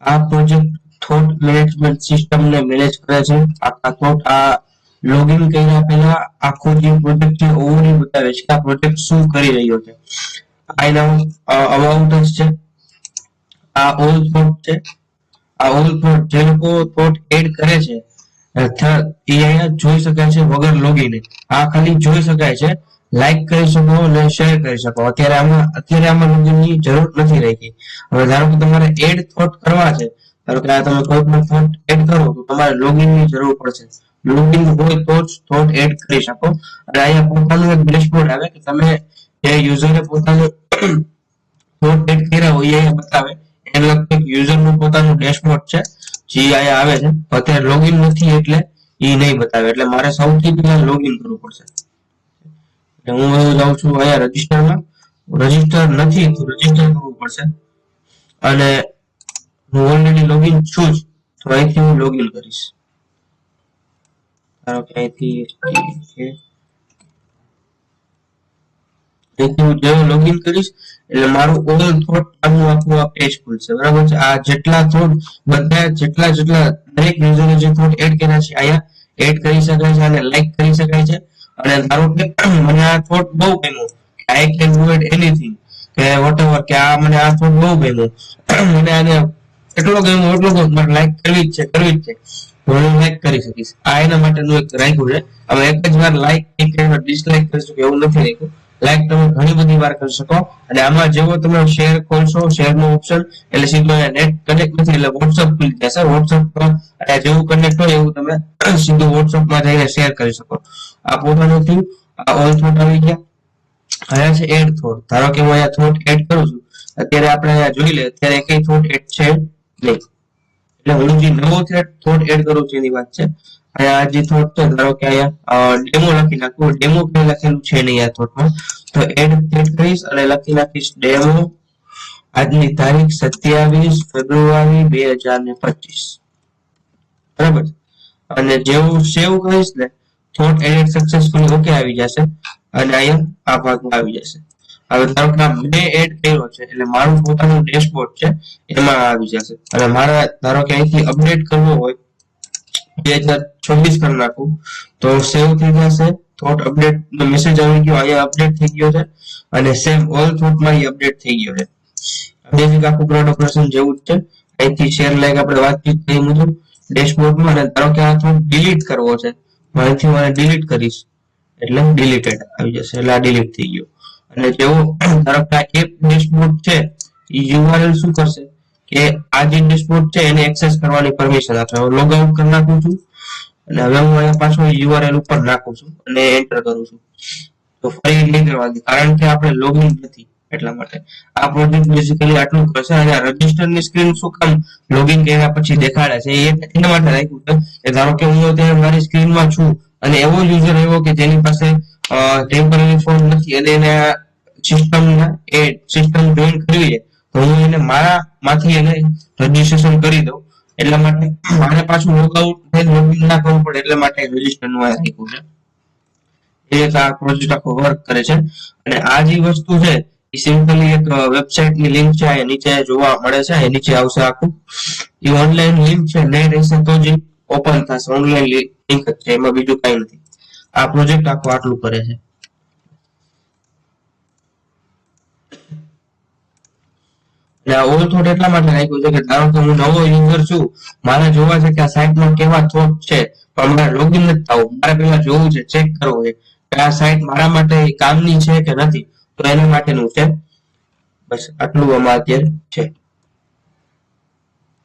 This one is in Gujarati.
આ પ્રોજેક્ટ થોટ મેનેજમેન્ટ સિસ્ટમ ને મેનેજ કરે છે. આખા થોટ આ લોગિન કર્યા પહેલા આખો જે પ્રોજેક્ટ છે ઓવરવ્યુ બતાવે છે કે આ પ્રોજેક્ટ શું કરી રહ્યો છે. આ એના અબાઉટ અસ છે, આ ઓલ થોટ છે, આ ઓલ થોટ જે લોકો થોટ એડ કરે છે એ અહીંયા જોઈ શકાય છે વગર લોગિન. આ ખાલી જોઈ શકાય છે, લાઈક કરી શકો અને શેર કરી શકો. અત્યારે આમાં લોગિનની જરૂર નથી રહી. હવે ધારો કે તમારે એડ થોટ કરવા છે, ધારો કે આ તમે કોઈ પણ થોટ એડ કરો તો તમારે લોગિનની જરૂર પડશે. લોગિન હોય તો જ થોટ એડ કરી શકો. અને અહીંયા પોતાનું એક ડેશબોર્ડ આવે કે તમે જે યુઝરે પોતાનું થોટ એડ કર્યા હોય એ બતાવે. એને લગતું યુઝરનું પોતાનું ડેશબોર્ડ છે જે અહીંયા આવે છે. અત્યારે લોગિન નથી એટલે એ નહીં બતાવે. એટલે મારે સૌથી પહેલા લોગિન કરવું પડશે. હું જાઉં છું અહીંયા રજીસ્ટરમાં. રજીસ્ટર નથી તો રજીસ્ટર કરવું પડશે. અને હું ઓલરેડી લોગિન છું જ તો અહીંથી હું લોગિન કરીશ. ધારો કે અહીંથી હું જેવું લોગિન કરીશ એટલે મારું ઓલ થોટ નામનું આખું આ પેજ ખુલશે. બરાબર છે. આ જેટલા થોટ બધા જેટલા દરેક યુઝરે જે થોટ એડ કર્યા છે અહીંયા એડ કરી શકાય છે અને લાઈક કરી શકાય છે. અને ધારો કે મને આ થોટ બહુ ગમ્યો, I can do it anything કે વોટએવર, કે આ મને આ થોટ બહુ ગમ્યો, મને આને એટલો ગમ્યો એટલો મારે લાઈક કરવી જ છે હું લાઈક કરી શકીશ. આ એના માટેનું એક રાખ્યું છે. હવે એક જ વાર લાઈક એક વાર ડિસલાઈક કરી શકો એવું નથી રાખ્યું. લાઈક તમે ઘણી બધી વાર કરી શકો. અને આમાં જેવો તમે શેર ખોલશો, શેર નો ઓપ્શન એટલે સીધો નેટ કનેક્ટ નથી એટલે વોટ્સઅપ ખુલી જશે. વોટ્સઅપ અને જેવું કનેક્ટ હોય એવું તમે સીધું વોટ્સઅપમાં જઈને શેર કરી શકો. આ પોતાનું થયું. આ ઓલ થોટ આવી ગયા. અહીંયા છે એડ થોટ. ધારો કે હું અહીંયા થોટ એડ કરું છું. અત્યારે આપણે અહીંયા જોઈ લે અત્યારે કઈ થોટ એડ છે નહીં. એટલે હું જે નવો થોટ એડ કરું છું એની વાત છે. અહીંયા જે થોટ છે ધારો કે અહીંયા ડેમો લખી નાખું. ડેમો કઈ લખેલું છે નહીં આ થોટમાં તો એડ કરીશ અને લખી નાખીશ ડેમો. આજની તારીખ 27 ફેબ્રુઆરી 2025. બરાબર. અને જેવું સેવ કરીશ ને થોટ એડિટ સક્સેસફુલી ઓકે આવી જશે અને અહીંયા આ ભાગમાં આવી જશે. હવે ધારો કે મેં એડ કર્યો છે એટલે મારું પોતાનું ડેશબોર્ડ છે એમાં આવી જશે. અને મારા ધારો કે અહીંથી અપડેટ કરવો હોય 2026 કરી નાખું તો સેવ થઈ જશે. થોટ અપડેટ નો મેસેજ આવી ગયો, અહીંયા અપડેટ થઈ ગયો છે અને સેમ ઓલ થોટમાં એ અપડેટ થઈ ગયો છે. બેઝિક આખું પ્રોડક્ટ ઓપરેશન જેવું જ છે. અહીંથી શેર લાઈક આપણે વાતચીત થઈ મુજબ ડેશબોર્ડમાં. અને ધારો કે આ થોટ ડિલીટ કરવો છે અહીંથી મારે ડિલીટ કરીશ એટલે ડિલીટેડ આવી જશે એટલે આ ડિલીટ થઈ ગયો. અને જેવો ધારો કે આ એપ ડેશબોર્ડ છે એ યુઆરએલ શું કરશે કે આ જે ડેશબોર્ડ છે એને એક્સેસ કરવાની પરમિશન આપશે. હવે લોગ આઉટ કરી નાખું છું અને હવે હું અહીંયા પાછો યુઆરએલ ઉપર નાખું છું અને એન્ટર કરું છું તો ફરી નહીં કરવાની કારણ કે આપણે લોગિન નથી એટલા માટે. આ પ્રોજેક્ટ બેઝિકલી આટલું કરશે. અને રજીસ્ટર ની સ્ક્રીન શું કામ લોગિન કર્યા પછી દેખાડે છે એના માટે રાખ્યું છે કે ધારો કે હું અત્યારે મારી સ્ક્રીનમાં છું અને એવો યુઝર આવ્યો કે જેની પાસે ટેમ્પરરી ફોન નથી અને એને સિસ્ટમ જોઈન કરવી છે તો હું એને મારા માંથી એને રજીસ્ટ્રેશન કરી દઉં. એટલા માટે મારે પાછું લોકઆઉટ લોગિન ના કરવું પડે એટલા માટે રજીસ્ટર નું રાખ્યું છે. એ આ પ્રોજેક્ટ આખો વર્ક કરે છે. અને આ જે વસ્તુ છે એ સિમ્પલી એક વેબસાઇટ ની લિંક છે એ નીચે જોવા મળે છે. એ નીચે આવશે આખું એ ઓનલાઈન લિંક છે નહીં રહેશે તો જ ઓપન થશે. ઓનલાઈન લિંક જ છે એમાં બીજું કઈ નથી. આ પ્રોજેક્ટ આખું આટલું કરે છે. ઓલ થોટ એટલા માટે રાખ્યું છે કે ધારો કે હું નવો યુઝર છું, મારે જોવા છે કે આ સાઇટમાં કેવા થોટ છે પણ મારે લોગિન નથી થવું. મારે પેલા જોવું છે, ચેક કરવું છે કે આ સાઇટ મારા માટે કામની છે કે નથી. તો એના માટેનું છે. બસ આટલું આમાં અત્યારે છે.